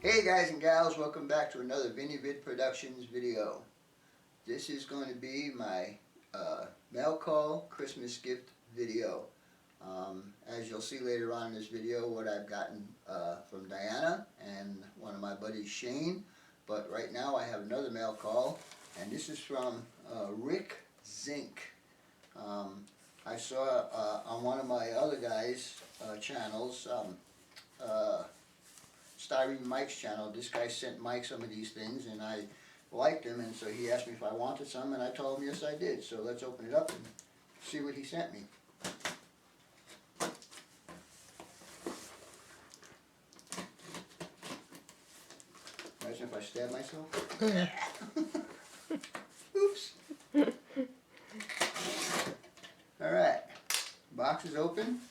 Hey guys and gals, welcome back to another VinnyVid Productions video. This is going to be my mail call Christmas gift video. As you'll see later on in this video what I've gotten from Diana and one of my buddies Shane. But right now I have another mail call, and this is from Rick Zink. I saw on one of my other guys' channels, Styrene Mike's channel, this guy sent Mike some of these things and I liked them, and so he asked me if I wanted some and I told him yes I did. So let's open it up and see what he sent me. Imagine if I stab myself. Oops. Alright, box is open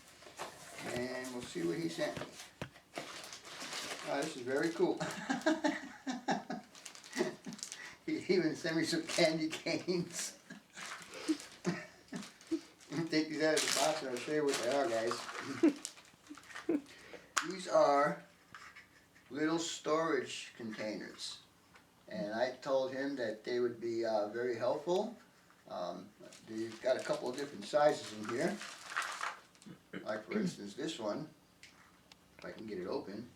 and we'll see what he sent me. Oh, this is very cool. He even sent me some candy canes. Take these out of the box and I'll show you what they are, guys. These are little storage containers. And I told him that they would be very helpful. They've got a couple of different sizes in here. Like for instance this one, if I can get it open,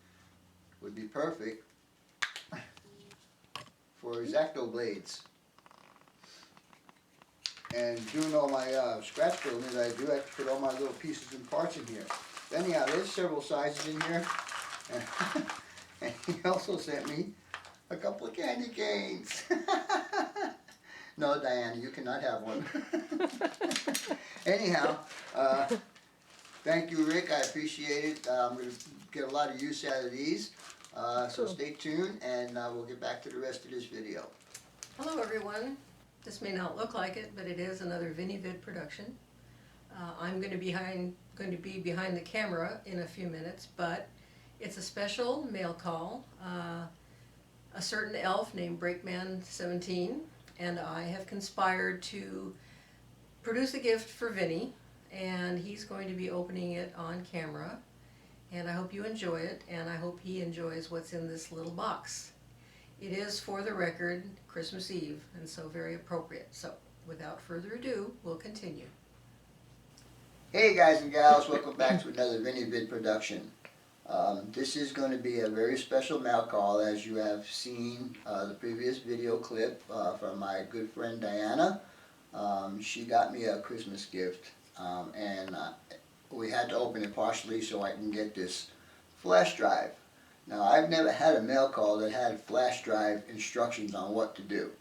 would be perfect for X-Acto blades. And doing all my scratch building, I do have to put all my little pieces and parts in here. But anyhow, there's several sizes in here. And he also sent me a couple of candy canes. No, Diana, you cannot have one. Anyhow, thank you, Rick. I appreciate it. I'm going to get a lot of use out of these. So stay tuned and we'll get back to the rest of this video. Hello everyone. This may not look like it, but it is another VinnyVid production. I'm going to be behind the camera in a few minutes, but it's a special mail call. A certain elf named Brakeman17 and I have conspired to produce a gift for Vinny, and he's going to be opening it on camera. And I hope you enjoy it, and I hope he enjoys what's in this little box. It is, for the record, Christmas Eve, and so very appropriate. So, without further ado, we'll continue. Hey guys and gals, welcome back to another VinnyVid production. This is going to be a very special mail call, as you have seen the previous video clip from my good friend Diana. She got me a Christmas gift, and we had to open it partially so I can get this flash drive. Now, I've never had a mail call that had flash drive instructions on what to do.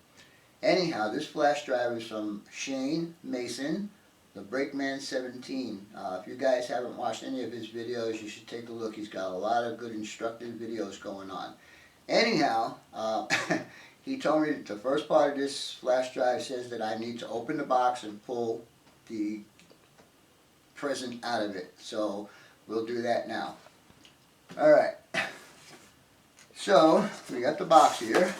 Anyhow, this flash drive is from Shane Mason, the Brakeman17. If you guys haven't watched any of his videos, you should take a look. He's got a lot of good instructive videos going on. Anyhow, he told me that the first part of this flash drive says that I need to open the box and pull the present out of it. So we'll do that now. Alright. So we got the box here.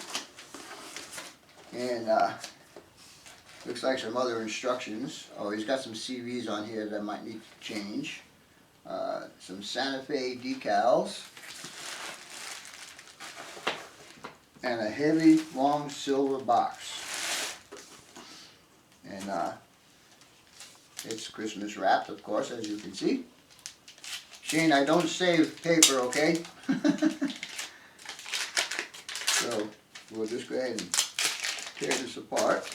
And looks like some other instructions. Oh, he's got some CVs on here that I might need to change. Some Santa Fe decals. And a heavy, long silver box. And it's Christmas wrapped, of course, as you can see. Shane, I don't save paper, okay? So we'll just go ahead and tear this apart.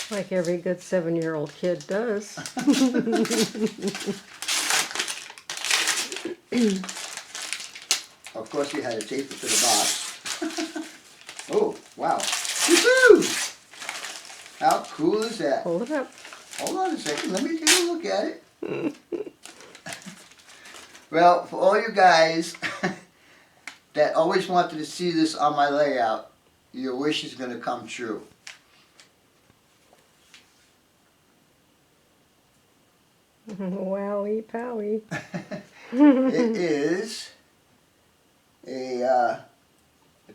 Like every good 7-year-old kid does. Of course, you had to tape it to the box. Oh, wow. Woohoo! How cool is that? Hold it up. Hold on a second, let me take a look at it. Well, for all you guys that always wanted to see this on my layout, your wish is going to come true. Wowie powie. It is a, I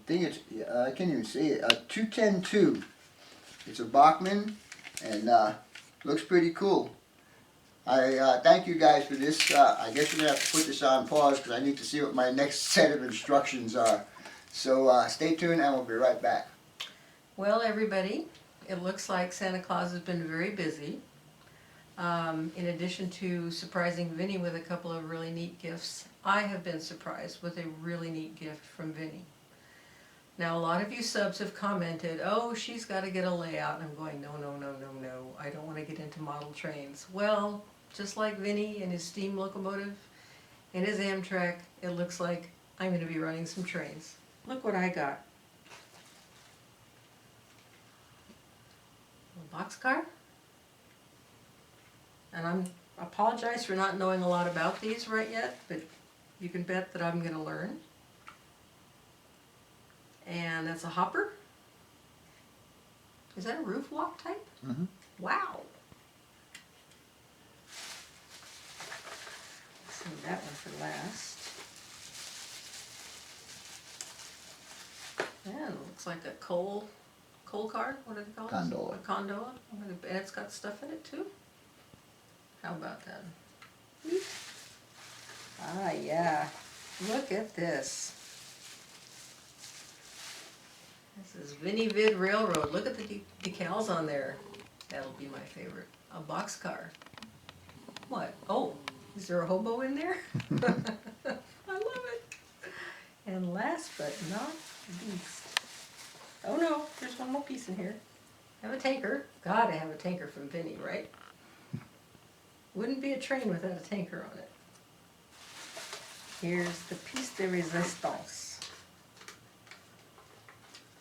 think it's, I can't even see it, a 210-2. It's a Bachmann, and looks pretty cool. I thank you guys for this. I guess you're going to have to put this on pause because I need to see what my next set of instructions are. So stay tuned and we'll be right back. Well, everybody, it looks like Santa Claus has been very busy. In addition to surprising Vinny with a couple of really neat gifts, I have been surprised with a really neat gift from Vinny. Now, a lot of you subs have commented, oh, she's got to get a layout. And I'm going, no, no, no, no, no. I don't want to get into model trains. Well, just like Vinny and his steam locomotive and his Amtrak, it looks like I'm going to be running some trains. Look what I got. A boxcar. And I apologize for not knowing a lot about these right yet, but you can bet that I'm going to learn. And that's a hopper. Is that a roof walk type? Mm-hmm. Wow. Save that one for last. Yeah, it looks like a coal car. What do they call it? Gondola. A gondola. And it's got stuff in it too. How about that? Ah, yeah. Look at this. This is Vinny Vid Railroad. Look at the decals on there. That'll be my favorite. A boxcar. What? Oh, is there a hobo in there? I love it. And last but not least. Oh no, there's one more piece in here. I have a tanker. Gotta have a tanker from Vinny, right? Wouldn't be a train without a tanker on it. Here's the piece de resistance.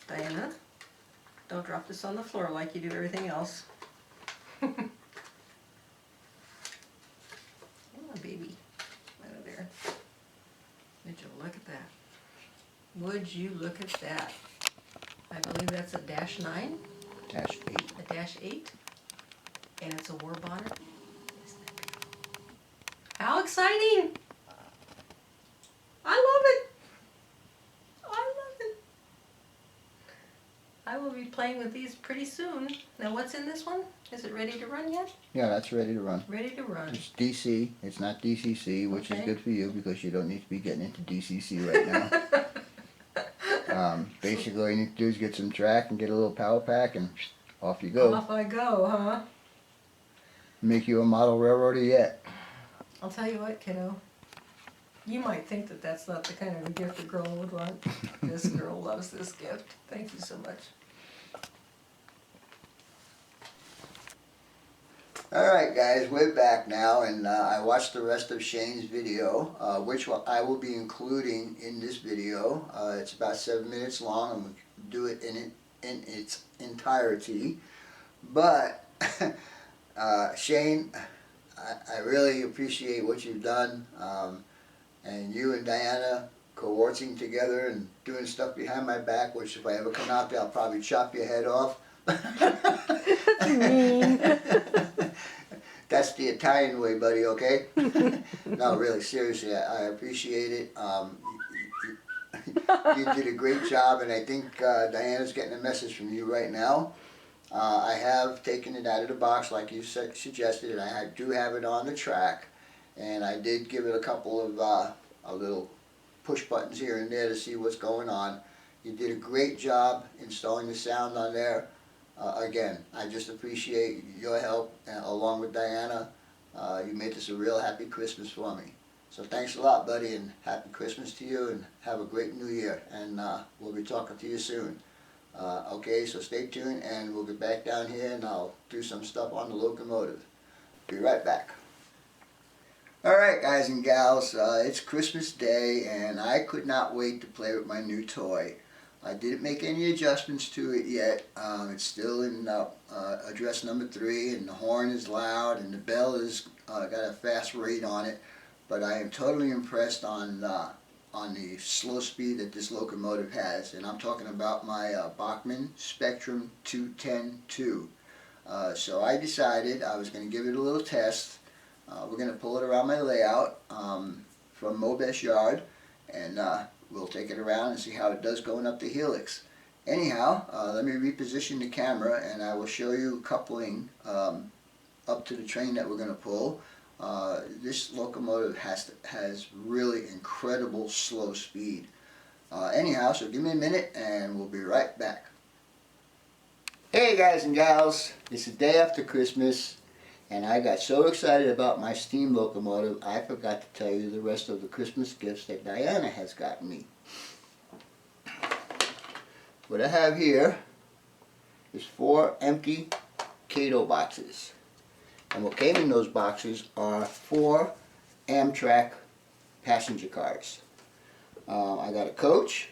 Diana, don't drop this on the floor like you do everything else. Oh, baby. Right over there. Would you look at that? Would you look at that? I believe that's a -9. -8. A -8. And it's a war bonnet. Isn't that beautiful? How exciting! I love it! I love it! I will be playing with these pretty soon. Now what's in this one? Is it ready to run yet? Yeah, that's ready to run. Ready to run. It's DC. It's not DCC, which Okay. is good for you because you don't need to be getting into DCC right now. Basically, all you need to do is get some track and get a little power pack and off you go. Off I go, huh? Make you a model railroader yet. I'll tell you what, kiddo. You might think that that's not the kind of a gift a girl would want. This girl loves this gift. Thank you so much. Alright guys, we're back now, and I watched the rest of Shane's video, which I will be including in this video. It's about 7 minutes long, and we'll do it in its entirety. But, Shane, I really appreciate what you've done, and you and Diana cohorting together and doing stuff behind my back, which if I ever come out there, I'll probably chop your head off. That's mean. That's the Italian way, buddy, okay? No, really, seriously, I appreciate it. You did a great job, and I think Diana's getting a message from you right now. I have taken it out of the box like you suggested, and I do have it on the track. And I did give it a couple of little push buttons here and there to see what's going on. You did a great job installing the sound on there. Again, I just appreciate your help along with Diana. You made this a real happy Christmas for me. So thanks a lot, buddy, and happy Christmas to you, and have a great new year. And we'll be talking to you soon. Okay, so stay tuned, and we'll get back down here, and I'll do some stuff on the locomotive. Be right back. Alright guys and gals, it's Christmas Day, and I could not wait to play with my new toy. I didn't make any adjustments to it yet. It's still in address number 3, and the horn is loud, and the bell is got a fast rate on it. But I am totally impressed on the slow speed that this locomotive has, and I'm talking about my Bachmann Spectrum 210-2. So I decided I was going to give it a little test. We're going to pull it around my layout from Mobest Yard, and we'll take it around and see how it does going up the helix. Anyhow, let me reposition the camera, and I will show you coupling up to the train that we're going to pull. This locomotive has really incredible slow speed. Anyhow, so give me a minute and we'll be right back. Hey guys and gals, it's the day after Christmas and I got so excited about my steam locomotive I forgot to tell you the rest of the Christmas gifts that Diana has gotten me. What I have here is 4 empty Geno boxes. And what came in those boxes are 4 Amtrak passenger cars. I got a coach,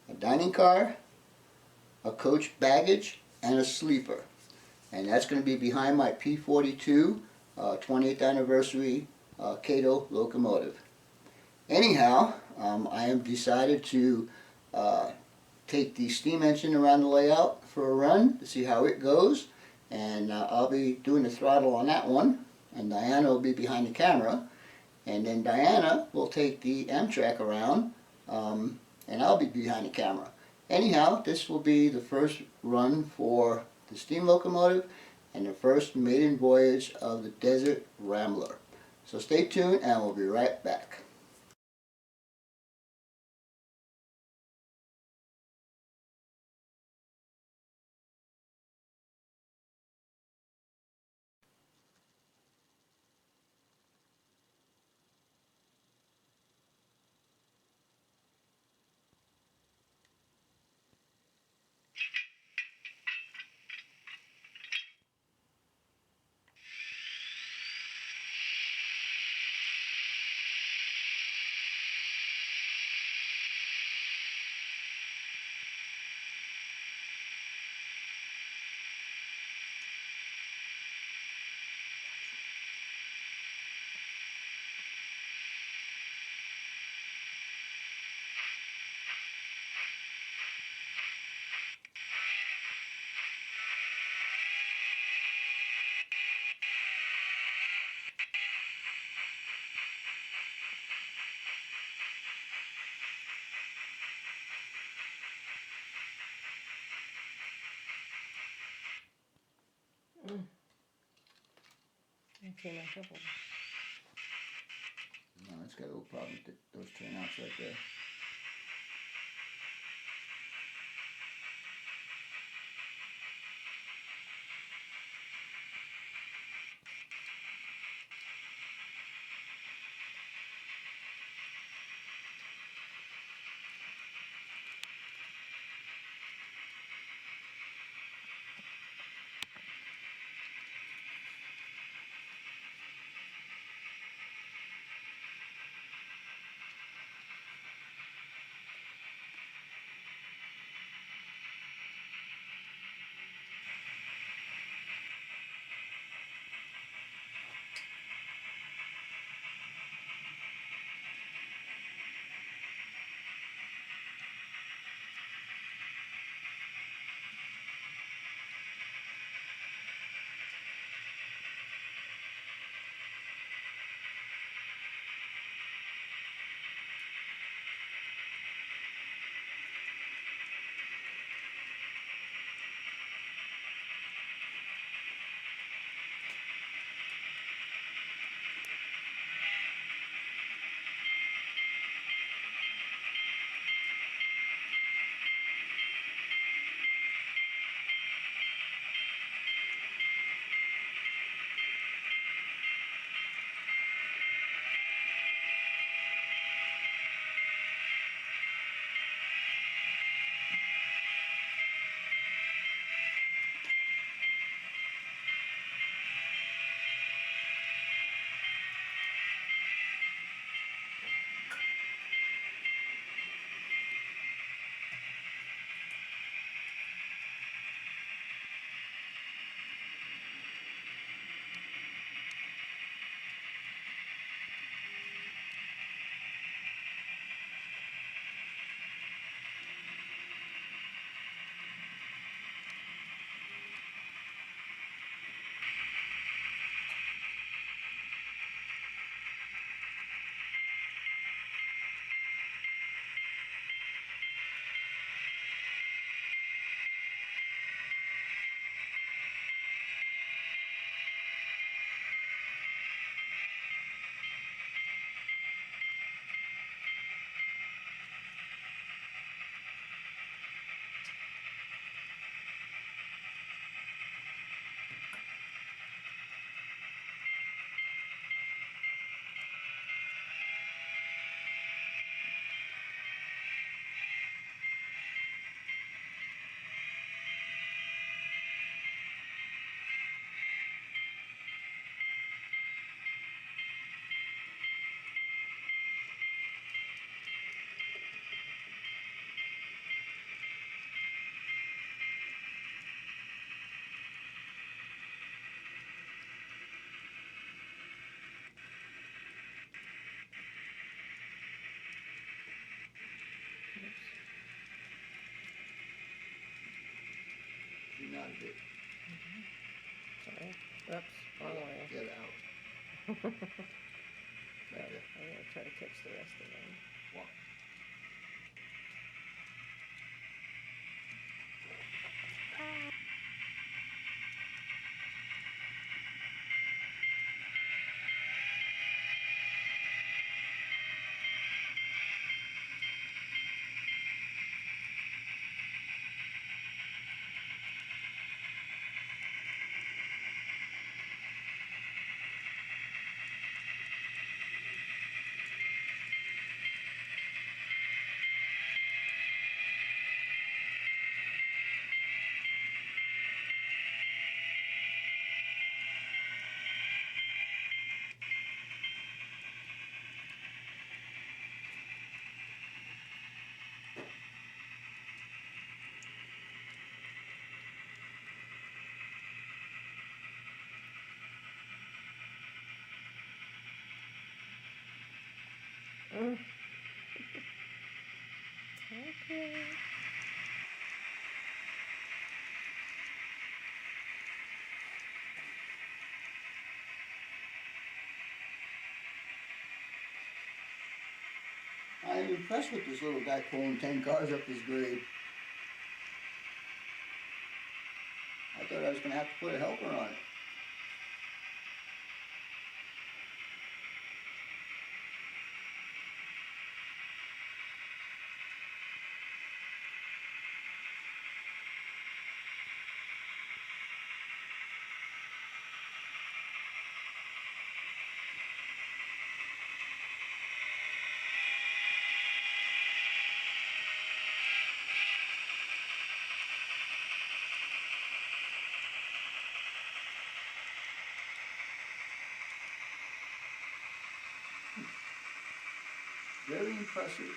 a dining car, a coach baggage, and a sleeper. And that's going to be behind my P42 20th anniversary Geno locomotive. Anyhow, I have decided to take the steam engine around the layout for a run to see how it goes. And I'll be doing the throttle on that one. And Diana will be behind the camera. And then Diana will take the Amtrak around, and I'll be behind the camera. Anyhow, this will be the first run for the steam locomotive and the first maiden voyage of the Desert Rambler. So stay tuned and we'll be right back. Okay, my couple. No, it's got a little problem with those turnouts right there. out of it. Sorry. Oops, wrong way. Get out. Right there. I'm gonna try to catch the rest of them. Walk. Okay. I'm impressed with this little guy pulling 10 cars up his grade. I thought I was going to have to put a helper on it. Very impressive.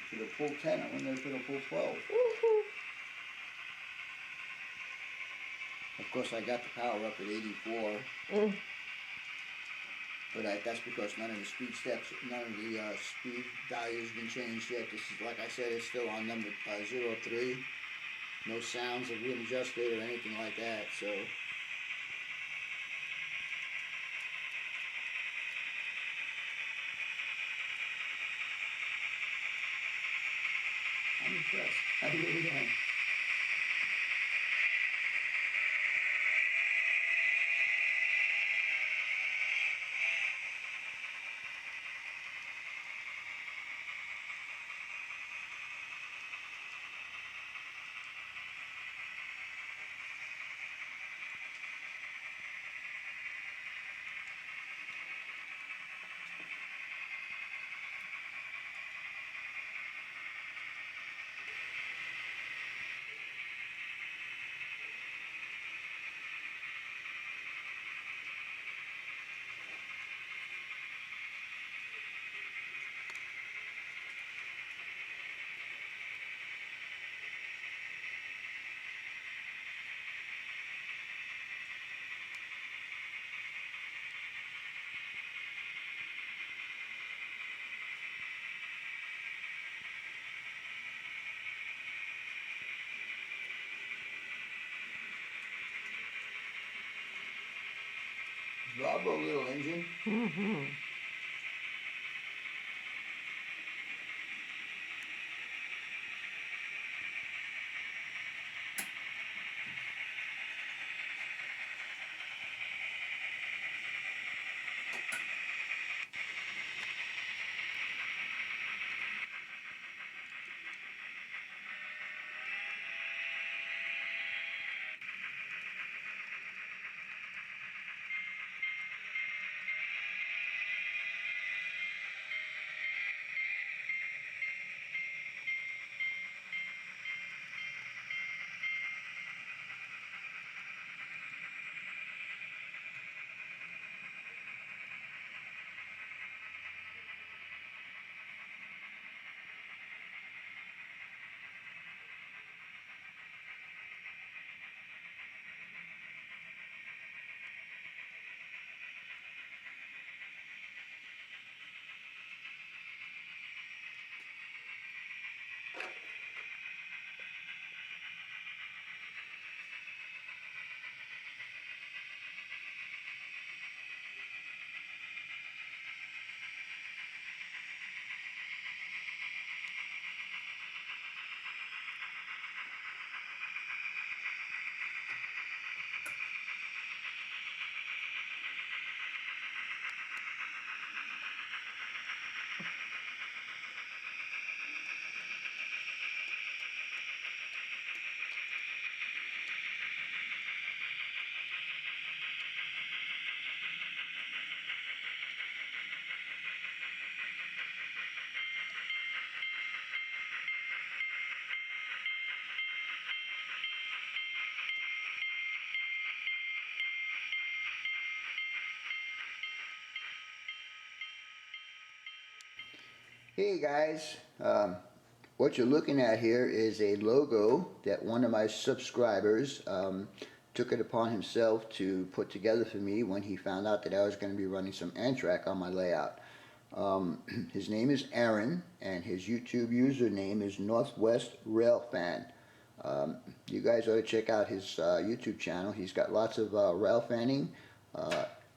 Should have pulled 10. I wonder if it'll pull 12. Woohoo! Of course, I got the power up at 84. But that's because none of the speed steps, none of the speed values been changed yet. This is, like I said, it's still on number 03. No sounds have been adjusted or anything like that, so. I'm impressed. I really am. Bravo, little engine. Mm-hmm. Hey guys, what you're looking at here is a logo that one of my subscribers took it upon himself to put together for me when he found out that I was going to be running some Amtrak on my layout. His name is Aaron, and his YouTube username is Northwest Rail Fan. You guys ought to check out his YouTube channel. He's got lots of rail fanning,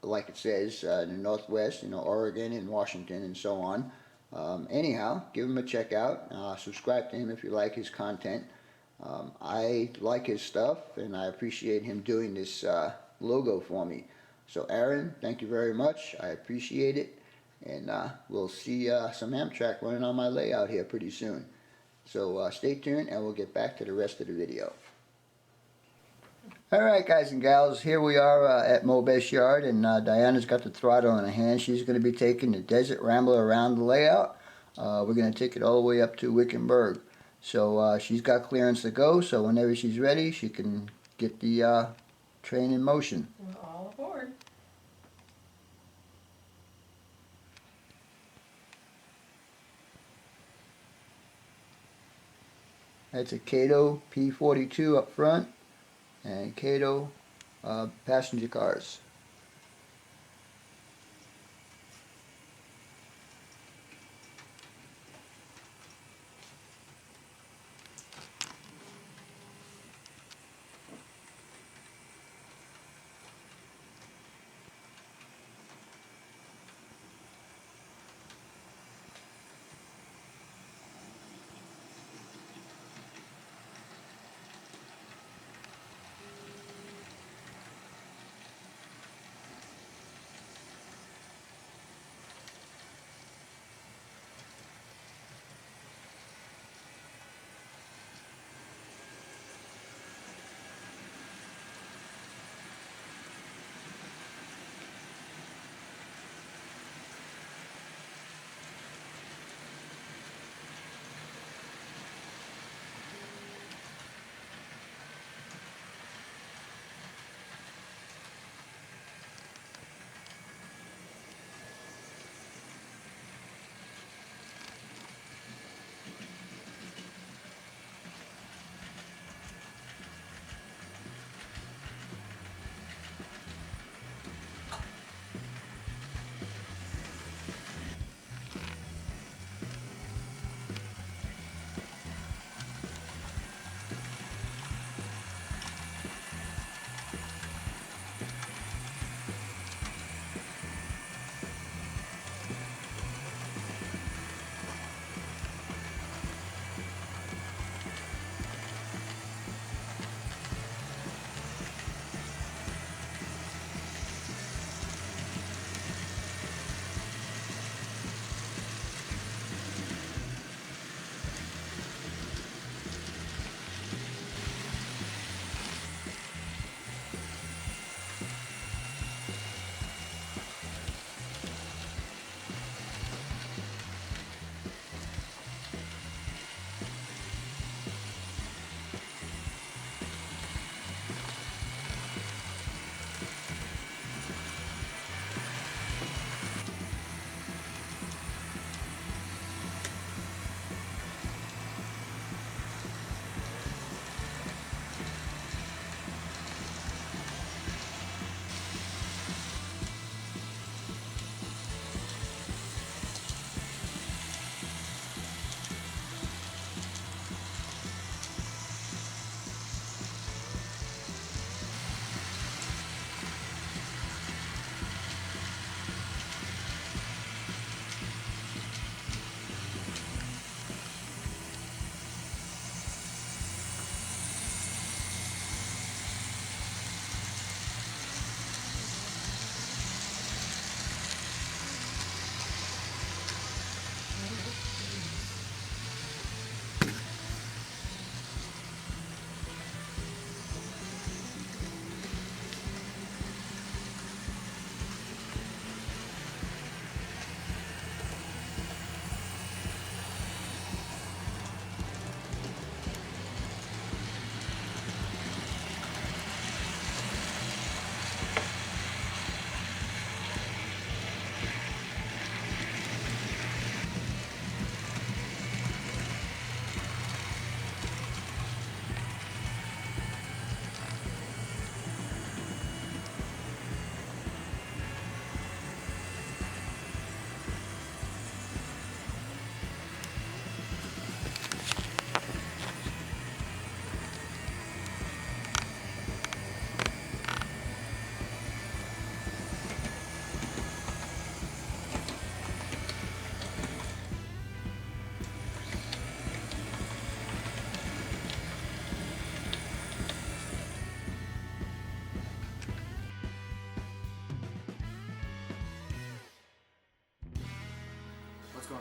like it says, in the Northwest, Oregon and Washington and so on. Anyhow, give him a check out. Subscribe to him if you like his content. I like his stuff, and I appreciate him doing this logo for me. So Aaron, thank you very much. I appreciate it. And we'll see some Amtrak running on my layout here pretty soon. So stay tuned, and we'll get back to the rest of the video. Alright guys and gals, here we are at Mobest Yard, and Diana's got the throttle in her hand. She's going to be taking the Desert Rambler around the layout. We're going to take it all the way up to Wickenburg. So she's got clearance to go, so whenever she's ready, she can get the train in motion. We're all aboard. That's a Cato P42 up front, and Cato passenger cars.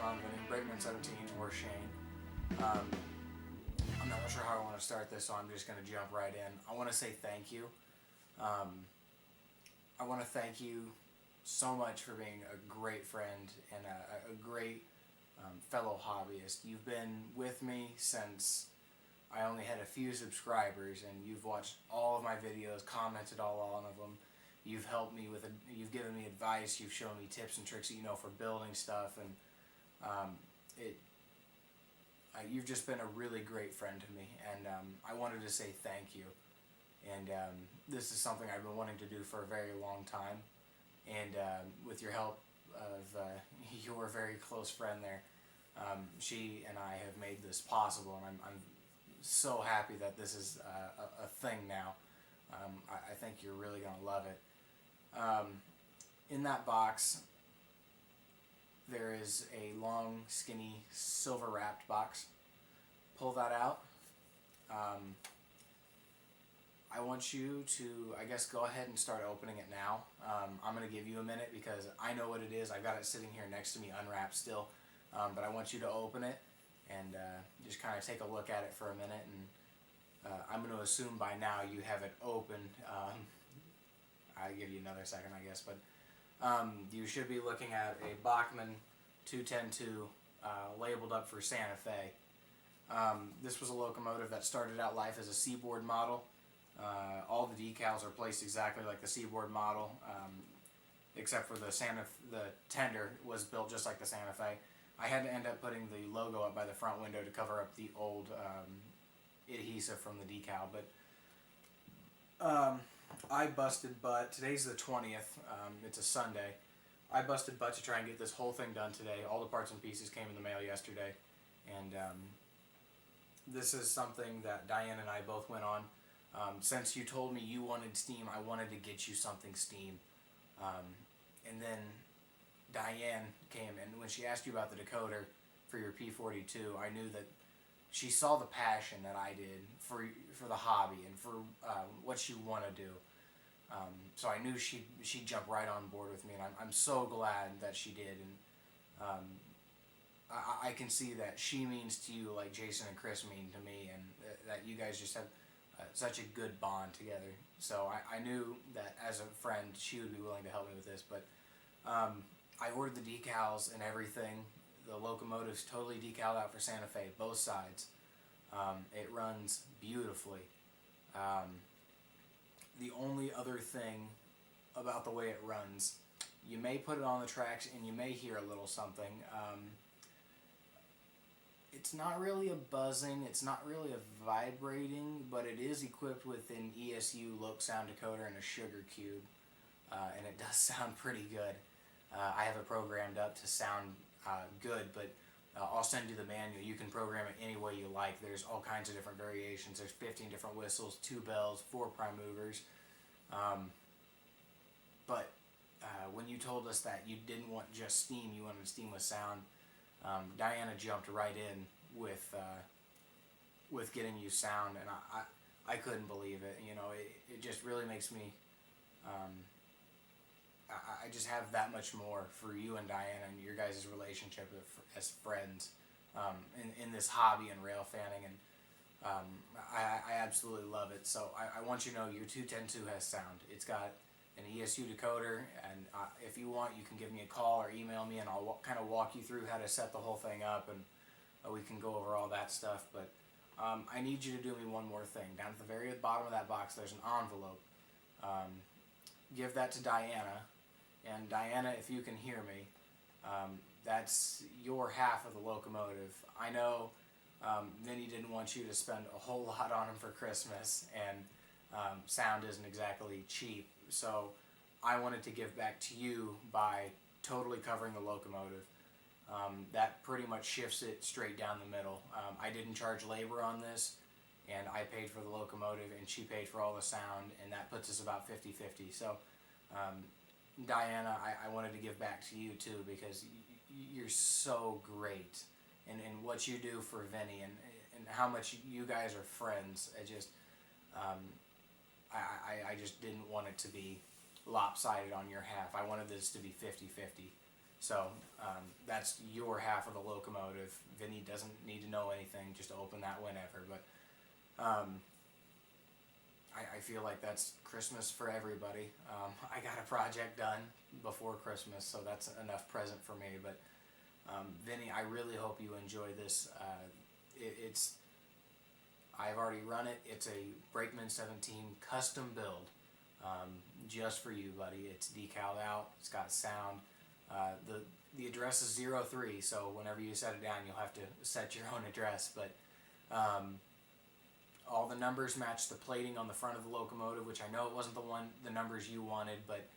on, Vinny, Brakeman 17, or Shane. I'm not sure how I want to start this, so I'm just going to jump right in. I want to say thank you. I want to thank you so much for being a great friend and a great fellow hobbyist. You've been with me since I only had a few subscribers, and you've watched all of my videos, commented all of them. You've helped me with you've given me advice. You've shown me tips and tricks, for building stuff, and you've just been a really great friend to me. And I wanted to say thank you. And this is something I've been wanting to do for a very long time. And with your help of your very close friend there, she and I have made this possible, and I'm so happy that this is a thing now. I think you're really going to love it. In that box, there is a long, skinny, silver-wrapped box. Pull that out. I want you to, I guess, go ahead and start opening it now. I'm going to give you a minute because I know what it is. I've got it sitting here next to me unwrapped still. But I want you to open it and just kind of take a look at it for a minute. And I'm going to assume by now you have it open. I'll give you another second, I guess. But you should be looking at a Bachmann 210-2 labeled up for Santa Fe. This was a locomotive that started out life as a Seaboard model. All the decals are placed exactly like the Seaboard model, except for the tender was built just like the Santa Fe. I had to end up putting the logo up by the front window to cover up the old adhesive from the decal. But I busted butt. Today's the 20th. It's a Sunday. I busted butt to try and get this whole thing done today. All the parts and pieces came in the mail yesterday, and this is something that Diane and I both went on. Since you told me you wanted steam, I wanted to get you something steam. And then Diane came, and when she asked you about the decoder for your P42, I knew that she saw the passion that I did for the hobby and for what you want to do. So I knew she'd jump right on board with me, and I'm so glad that she did. And I can see that she means to you like Jason and Chris mean to me, and that you guys just have such a good bond together. So I knew that as a friend she would be willing to help me with this. But I ordered the decals and everything. The locomotive's totally decaled out for Santa Fe, both sides. It runs beautifully. The only other thing about the way it runs, you may put it on the tracks and you may hear a little something. It's not really a buzzing, it's not really a vibrating, but it is equipped with an ESU loc sound decoder and a sugar cube, and it does sound pretty good. I have it programmed up to sound good, but I'll send you the manual. You can program it any way you like. There's all kinds of different variations. There's 15 different whistles, 2 bells, 4 prime movers. But when you told us that you didn't want just steam, you wanted steam with sound, Diana jumped right in with getting you sound, and I couldn't believe it. It just really makes me. I just have that much more for you and Diana and your guys' relationship as friends in this hobby and rail fanning, and I absolutely love it. So I want you to know your 210-2 has sound. It's got an ESU decoder, and if you want, you can give me a call or email me, and I'll kind of walk you through how to set the whole thing up, and we can go over all that stuff. But I need you to do me one more thing. Down at the very bottom of that box, there's an envelope. Give that to Diana, and Diana, if you can hear me, that's your half of the locomotive. I know Vinny didn't want you to spend a whole lot on him for Christmas, and sound isn't exactly cheap. So I wanted to give back to you by totally covering the locomotive. That pretty much shifts it straight down the middle. I didn't charge labor on this, and I paid for the locomotive, and she paid for all the sound, and that puts us about 50-50. So Diana, I wanted to give back to you too, because you're so great in what you do for Vinny, and how much you guys are friends. I just didn't want it to be lopsided on your half. I wanted this to be 50-50. So that's your half of the locomotive. Vinny doesn't need to know anything, just open that whenever. But I feel like that's Christmas for everybody. I got a project done before Christmas, so that's enough present for me. But Vinny, I really hope you enjoy this. I've already run it. It's a Brakeman 17 custom build, just for you, buddy. It's decaled out. It's got sound. The address is 03, so whenever you set it down, you'll have to set your own address. But all the numbers match the plating on the front of the locomotive, which I know it wasn't the numbers you wanted, but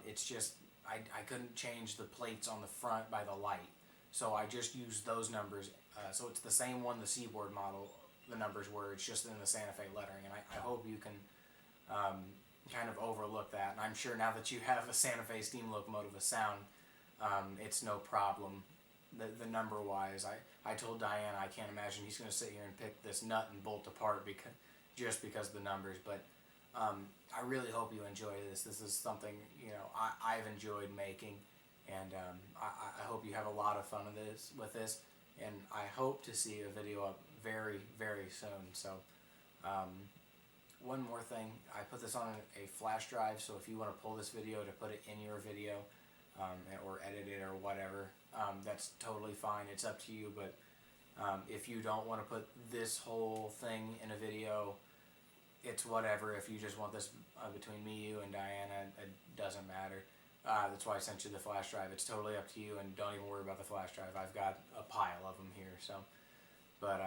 it's just I couldn't change the plates on the front by the light, so I just used those numbers. So it's the same one the Seaboard model, the numbers were. It's just in the Santa Fe lettering, and I hope you can kind of overlook that. And I'm sure now that you have a Santa Fe steam locomotive with sound, it's no problem. The number wise, I told Diana I can't imagine he's going to sit here and pick this nut and bolt apart just because of the numbers. But I really hope you enjoy this. This is something I've enjoyed making, and I hope you have a lot of fun with this. And I hope to see a video up very, very soon. So one more thing, I put this on a flash drive, so if you want to pull this video to put it in your video or edit it or whatever, that's totally fine. It's up to you. But if you don't want to put this whole thing in a video, it's whatever. If you just want this between me, you, and Diana, it doesn't matter. That's why I sent you the flash drive. It's totally up to you, and don't even worry about the flash drive. I've got a pile of them here. So, but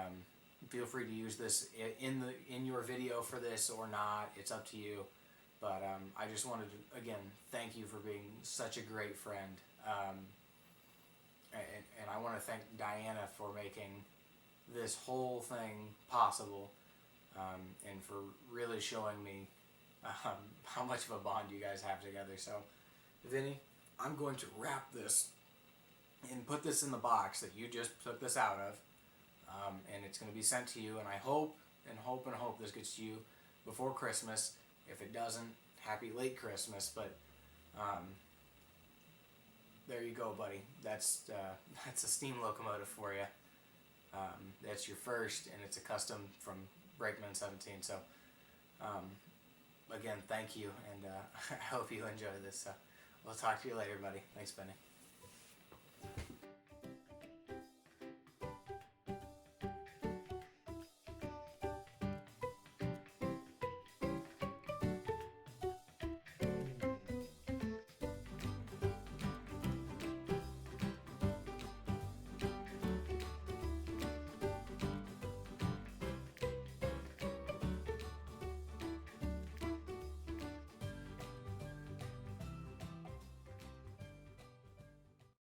feel free to use this in your video for this or not. It's up to you. But I just wanted to again thank you for being such a great friend, and I want to thank Diana for making this whole thing possible, and for really showing me how much of a bond you guys have together. So, Vinny, I'm going to wrap this and put this in the box that you just took this out of, and it's going to be sent to you. And I hope this gets to you before Christmas. If it doesn't, happy late Christmas. But there you go, buddy. That's a steam locomotive for you. That's your first, and it's a custom from Brakeman 17. So again, thank you, and I hope you enjoy this. So we'll talk to you later, buddy. Thanks, Benny.